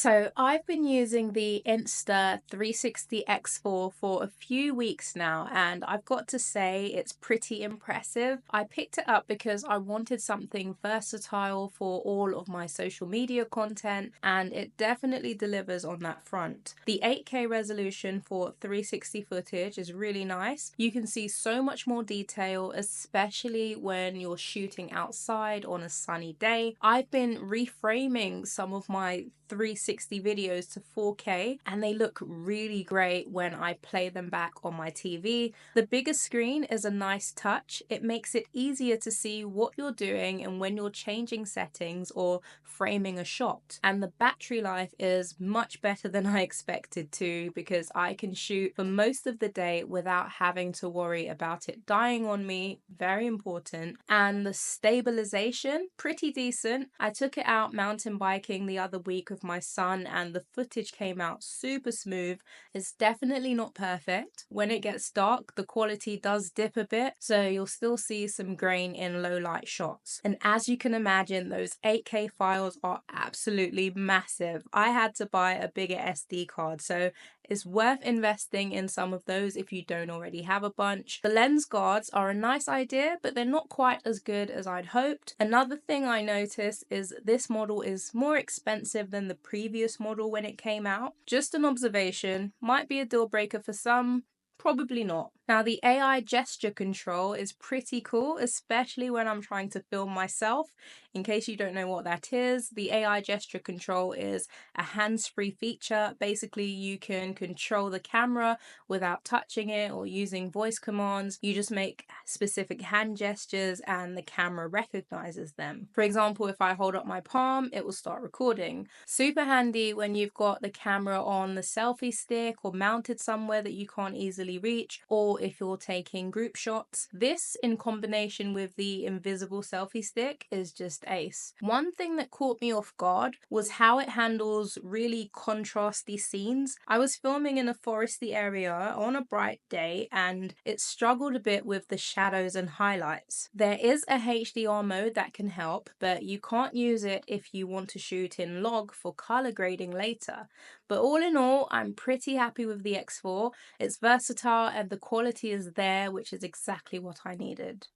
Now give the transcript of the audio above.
So I've been using the Insta360 X4 for a few weeks now, and I've got to say it's pretty impressive. I picked it up because I wanted something versatile for all of my social media content, and it definitely delivers on that front. The 8K resolution for 360 footage is really nice. You can see so much more detail, especially when you're shooting outside on a sunny day. I've been reframing some of my 360 videos to 4K, and they look really great when I play them back on my TV. The bigger screen is a nice touch. It makes it easier to see what you're doing and when you're changing settings or framing a shot. And the battery life is much better than I expected to, because I can shoot for most of the day without having to worry about it dying on me. Very important. And the stabilization, pretty decent. I took it out mountain biking the other week with my son, and the footage came out super smooth. It's definitely not perfect. When it gets dark, the quality does dip a bit, so you'll still see some grain in low light shots. And as you can imagine, those 8K files are absolutely massive. I had to buy a bigger SD card, so it's worth investing in some of those if you don't already have a bunch. The lens guards are a nice idea, but they're not quite as good as I'd hoped. Another thing I noticed is this model is more expensive than the previous model when it came out. Just an observation, might be a deal breaker for some, probably not. Now, the AI gesture control is pretty cool, especially when I'm trying to film myself. In case you don't know what that is, the AI gesture control is a hands-free feature. Basically, you can control the camera without touching it or using voice commands. You just make specific hand gestures and the camera recognizes them. For example, if I hold up my palm, it will start recording. Super handy when you've got the camera on the selfie stick or mounted somewhere that you can't easily reach, or if you're taking group shots. This, in combination with the invisible selfie stick, is just ace. One thing that caught me off guard was how it handles really contrasty scenes. I was filming in a foresty area on a bright day, and it struggled a bit with the shadows and highlights. There is a HDR mode that can help, but you can't use it if you want to shoot in log for color grading later. But all in all, I'm pretty happy with the X4. It's versatile and the quality is there, which is exactly what I needed.